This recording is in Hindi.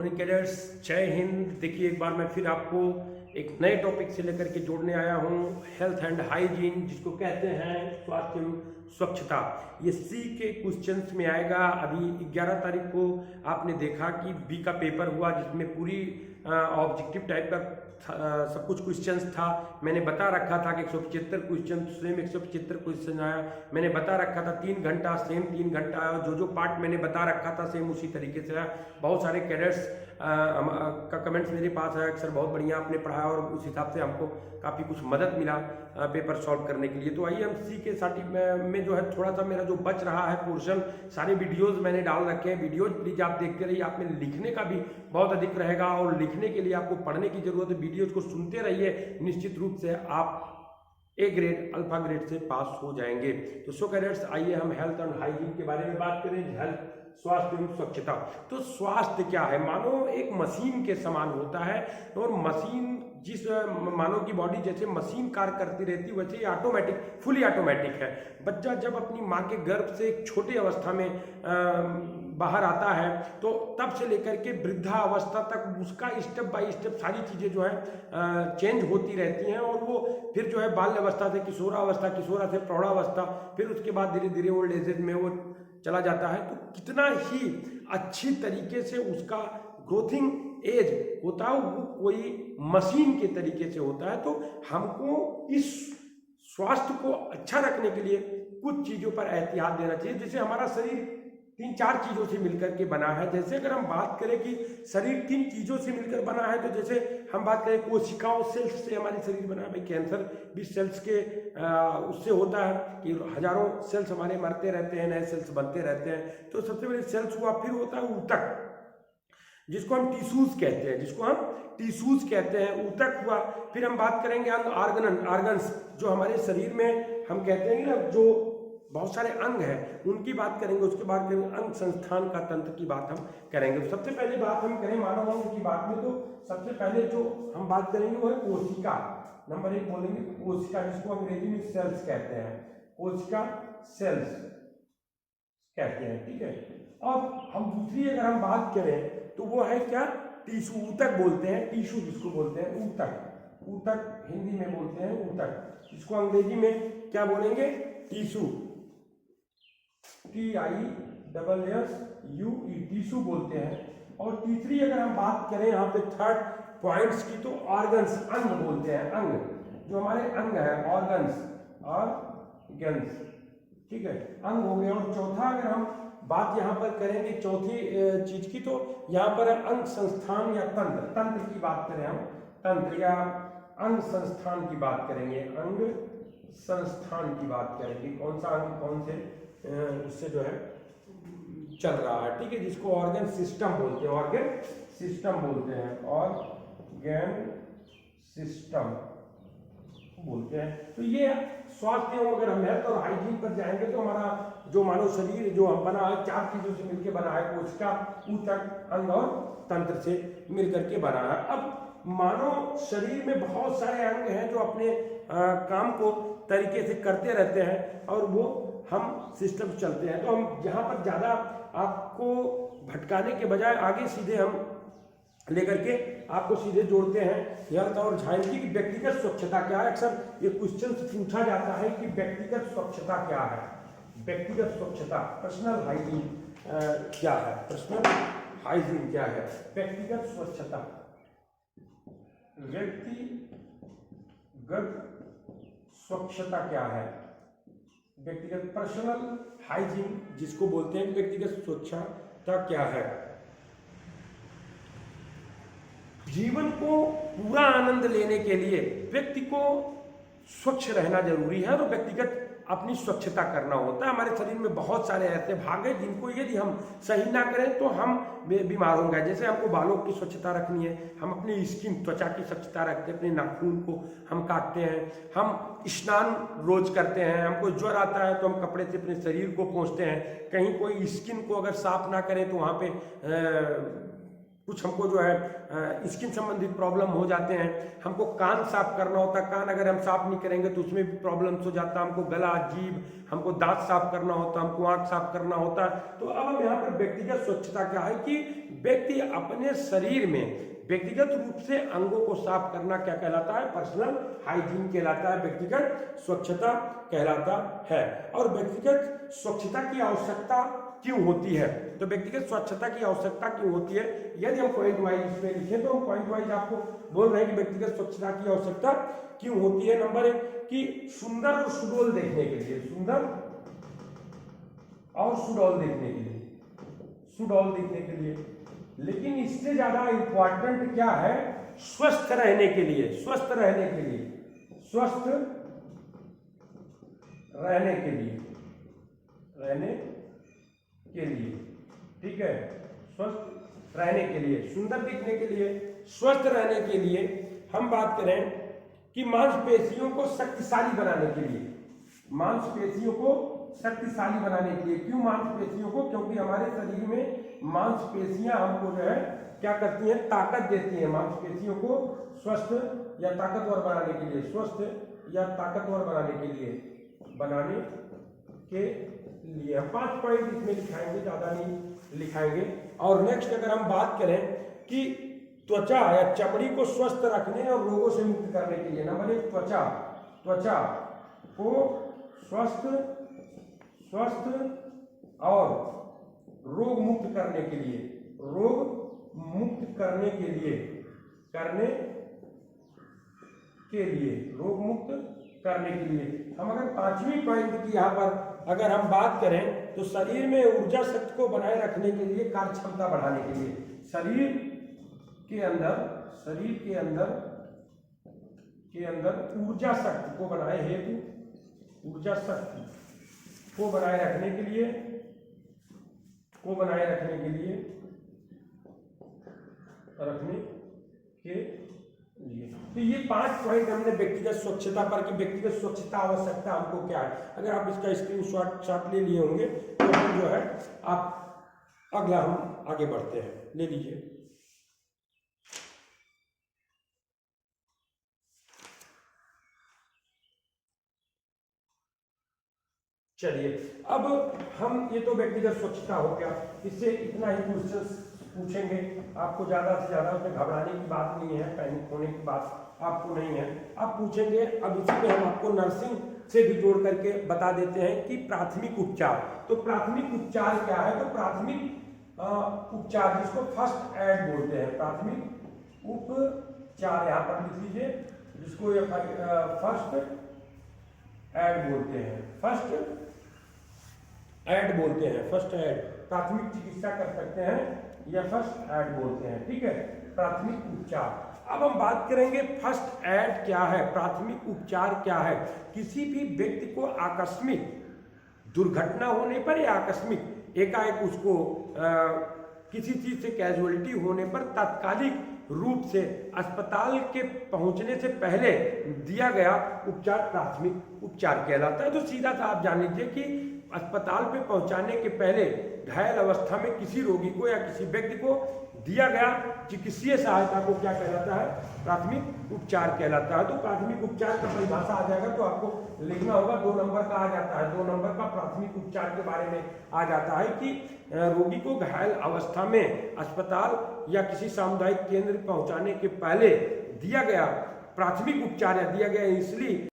कैडेट्स, जय हिंद। देखिए, एक बार मैं फिर आपको एक नए टॉपिक से लेकर के जोड़ने आया हूँ। हेल्थ एंड हाइजीन, जिसको कहते हैं स्वास्थ्य एवं स्वच्छता। ये सी के क्वेश्चंस में आएगा। अभी 11 तारीख को आपने देखा कि बी का पेपर हुआ, जिसमें पूरी ऑब्जेक्टिव टाइप का सब कुछ क्वेश्चंस था। मैंने बता रखा था कि 175 क्वेश्चन, सेम 175 क्वेश्चन आया। मैंने बता रखा था 3 घंटा, सेम 3 घंटा आया। जो पार्ट मैंने बता रखा था सेम उसी तरीके से आया। बहुत सारे कैडेट्स का कमेंट्स मेरे पास आया, सर बहुत बढ़िया आपने पढ़ाया और उस हिसाब से हमको काफ़ी कुछ मदद मिला पेपर सॉल्व करने के लिए। तो आइए हम सी के साथ में जो है थोड़ा सा मेरा जो बच रहा है पोर्शन, सारे वीडियोस मैंने डाल रखे हैं। वीडियोज प्लीज आप देखते रहिए। आप में लिखने का भी बहुत अधिक रहेगा और लिखने के लिए आपको पढ़ने की जरूरत है। वीडियोज को सुनते रहिए, निश्चित रूप से आप ए ग्रेड, अल्फा ग्रेड से पास हो जाएंगे। तो सो कैडेट्स, आइए हम हेल्थ एंड हाइजीन के बारे में बात करें। हेल्थ, स्वास्थ्य एवं स्वच्छता। तो स्वास्थ्य क्या है? मानो एक मशीन के समान होता है, और मशीन जिस मानव की बॉडी जैसे मशीन कार्य करती रहती है, वैसे ही ऑटोमेटिक, फुली ऑटोमेटिक है। बच्चा जब अपनी माँ के गर्भ से एक छोटे अवस्था में बाहर आता है, तो तब से लेकर के वृद्धावस्था तक उसका स्टेप बाय स्टेप सारी चीज़ें जो है चेंज होती रहती हैं। और वो फिर जो है बाल्यावस्था से किशोरावस्था, किशोरा से प्रौढ़ावस्था, फिर उसके बाद धीरे धीरे ओल्ड एज में वो चला जाता है। तो कितना ही अच्छी तरीके से उसका ग्रोथिंग एज होता है, वो कोई मशीन के तरीके से होता है। तो हमको इस स्वास्थ्य को अच्छा रखने के लिए कुछ चीज़ों पर एहतियात देना चाहिए। जैसे हमारा शरीर 3-4 चीज़ों से मिलकर के बना है। जैसे अगर हम बात करें कि शरीर 3 चीज़ों से मिलकर बना है, तो जैसे हम बात करें कोशिकाओं, सेल्स से हमारी शरीर बना है। भाई कैंसर भी सेल्स के उससे होता है कि हजारों सेल्स हमारे मरते रहते हैं, नए सेल्स बनते रहते हैं। तो सबसे पहले सेल्स हुआ, फिर होता है ऊतक, जिसको हम टिश्यूज कहते हैं, ऊतक हुआ। फिर हम बात करेंगे ऑर्गन्स, जो हमारे शरीर में हम कहते हैं ना, जो बहुत सारे अंग हैं, उनकी बात करेंगे। उसके बाद करेंगे अंग संस्थान का तंत्र की बात हम करेंगे। तो सबसे पहले बात हम करें मानव अंग की बात में, तो सबसे पहले जो हम बात करेंगे वो है कोशिका। नंबर 1 बोलेंगे कोशिका, जिसको अंग्रेजी में सेल्स कहते हैं। कोशिका, सेल्स कहते हैं, ठीक है। अब हम दूसरी अगर हम बात करें तो वो है क्या? टिश्यू, ऊतक बोलते हैं। टिश्यू जिसको बोलते हैं, ऊतक हिंदी में बोलते हैं ऊतक, जिसको अंग्रेजी में क्या बोलेंगे? टिश्यू, TISSUE, टिश्यू बोलते हैं। और तीसरी अगर हम बात करें यहाँ पे थर्ड पॉइंट्स की, तो ऑर्गन्स, अंग बोलते हैं। अंग, जो हमारे अंग है, ऑर्गन्स, ठीक है, अंग हो गए। और चौथा अगर हम बात यहाँ पर करेंगे चौथी चीज की, तो यहाँ पर अंग संस्थान या तंत्र की बात करें हम, तंत्र या अंग संस्थान की बात करेंगे। अंग संस्थान की बात करेंगे, कौन सा अंग कौन से उससे जो है चल रहा है, ठीक है, जिसको ऑर्गन सिस्टम बोलते हैं। ऑर्गन सिस्टम बोलते हैं। तो ये स्वास्थ्य एवं अगर हम हेल्थ और हाइजीन पर जाएंगे, तो हमारा जो मानव शरीर जो बना है 4 चीजों से मिलकर बना है। कोशिका, ऊतक, अंग और तंत्र से मिलकर के बना है। अब मानव शरीर में बहुत सारे अंग हैं जो अपने काम को तरीके से करते रहते हैं, और वो हम सिस्टम चलते हैं। तो हम यहाँ पर ज़्यादा आपको भटकाने के बजाय आगे सीधे हम लेकर के आपको सीधे जोड़ते हैं हेल्थ और हाइजीन की। व्यक्तिगत स्वच्छता क्या है? अक्सर ये क्वेश्चन पूछा जाता है कि व्यक्तिगत स्वच्छता क्या है। व्यक्तिगत स्वच्छता, पर्सनल हाइजीन क्या है? पर्सनल हाइजीन क्या है? व्यक्तिगत स्वच्छता, व्यक्तिगत स्वच्छता क्या है? व्यक्तिगत, पर्सनल हाइजीन जिसको बोलते हैं, व्यक्तिगत स्वच्छता क्या है? जीवन को पूरा आनंद लेने के लिए व्यक्ति को स्वच्छ रहना जरूरी है, और व्यक्तिगत अपनी स्वच्छता करना होता है। हमारे शरीर में बहुत सारे ऐसे भाग हैं जिनको यदि हम सही ना करें तो हम बीमार होंगे। जैसे हमको बालों की स्वच्छता रखनी है, हम अपनी स्किन, त्वचा की स्वच्छता रखते हैं, अपने नाखून को हम काटते हैं, हम स्नान रोज करते हैं। हमको ज्वर आता है तो हम कपड़े से अपने शरीर को पोंछते हैं। कहीं कोई स्किन को अगर साफ ना करें तो वहाँ पे कुछ हमको जो है स्किन संबंधित प्रॉब्लम हो जाते हैं। हमको कान साफ करना होता है, कान अगर हम साफ नहीं करेंगे तो उसमें भी प्रॉब्लम्स हो जाता है। हमको गला, जीभ, हमको दांत साफ करना होता है, हमको आंख साफ करना होता है। तो अब हम यहाँ पर व्यक्तिगत स्वच्छता क्या है कि व्यक्ति अपने शरीर में व्यक्तिगत रूप से अंगों को साफ करना क्या कहलाता है? पर्सनल हाइजीन कहलाता है, व्यक्तिगत स्वच्छता कहलाता है। और व्यक्तिगत स्वच्छता की आवश्यकता क्यों होती है? तो व्यक्तिगत स्वच्छता की आवश्यकता क्यों होती है, यदि हम पॉइंट वाइज इसमें लिखें तो हम पॉइंट वाइज आपको बोल रहे हैं कि व्यक्तिगत स्वच्छता की आवश्यकता क्यों होती है। नंबर 1 कि सुंदर और सुडौल देखने के लिए, सुंदर और सुडौल देखने के लिए, सुडौल देखने के लिए। लेकिन इससे ज्यादा इंपॉर्टेंट क्या है? स्वस्थ रहने के लिए, स्वस्थ रहने के लिए, स्वस्थ रहने के लिए, रहने के लिए, ठीक है, स्वस्थ रहने के लिए, सुंदर दिखने के लिए, स्वस्थ रहने के लिए हम बात करें कि मांसपेशियों को शक्तिशाली बनाने के लिए, मांसपेशियों को शक्तिशाली बनाने के लिए। क्यों मांसपेशियों को? क्योंकि हमारे शरीर में मांसपेशियां हमको जो है क्या करती हैं? ताकत देती हैं। मांसपेशियों को स्वस्थ या ताकतवर बनाने के लिए, स्वस्थ या ताकतवर बनाने के लिए, बनाने के लिए हम 5 पॉइंट इसमें लिखाएंगे, ज्यादा नहीं लिखाएंगे। और नेक्स्ट अगर हम बात करें कि त्वचा या चमड़ी को स्वस्थ रखने और रोगों से मुक्त करने के लिए, नंबर 1 त्वचा, त्वचा को स्वस्थ और रोग मुक्त करने के लिए, रोग मुक्त करने के लिए, रोग मुक्त करने के लिए हम अगर 5वीं पॉइंट की यहाँ पर अगर हम बात करें तो शरीर में ऊर्जा शक्ति को बनाए रखने के लिए, कार्य क्षमता बढ़ाने के लिए, शरीर के अंदर ऊर्जा शक्ति को बनाए हेतु, ऊर्जा शक्ति को बनाए रखने के लिए, तो ये 5 पॉइंट हमने व्यक्तिगत स्वच्छता पर कि व्यक्तिगत स्वच्छता आवश्यकता हमको क्या है। अगर आप इसका स्क्रीनशॉट ले लिए होंगे तो हम जो है आप अगला हम आगे बढ़ते हैं, ले लीजिए। चलिए अब हम, ये तो व्यक्तिगत स्वच्छता हो गया, इससे इतना ही क्वेश्चंस पूछेंगे, आपको ज्यादा से ज्यादा उसमें घबराने की बात नहीं है, पैनिक होने की बात आपको नहीं है, आप पूछेंगे। अब इसी में हम आपको नर्सिंग से भी जोड़ करके बता देते हैं कि प्राथमिक उपचार, तो प्राथमिक उपचार क्या है? तो प्राथमिक उपचार जिसको फर्स्ट एड बोलते हैं, प्राथमिक उपचार यहाँ पर लिख लीजिए, जिसको फर्स्ट एड बोलते हैं, फर्स्ट एड बोलते हैं, फर्स्ट एड, प्राथमिक चिकित्सा कर सकते हैं या फर्स्ट एड बोलते हैं, ठीक है, प्राथमिक उपचार। अब हम बात करेंगे फर्स्ट एड क्या है, प्राथमिक उपचार क्या है। किसी भी व्यक्ति को आकस्मिक दुर्घटना होने पर या आकस्मिक एकाएक उसको किसी चीज से कैजुअलिटी होने पर तात्कालिक रूप से अस्पताल के पहुंचने से पहले दिया गया उपचार प्राथमिक उपचार कहलाता है। तो सीधा सा आप जान लीजिए कि अस्पताल पे पहुंचाने के पहले घायल अवस्था में किसी रोगी को या किसी व्यक्ति को दिया गया चिकित्सीय सहायता को क्या कहलाता है? प्राथमिक उपचार कहलाता है। तो प्राथमिक उपचार का परिभाषा आ जाएगा तो आपको लिखना होगा, 2 नंबर का आ जाता है, 2 नंबर का प्राथमिक उपचार के बारे में आ जाता है कि रोगी को घायल अवस्था में अस्पताल या किसी सामुदायिक केंद्र पहुंचाने के पहले दिया गया प्राथमिक उपचार या दिया गया इंसुलिन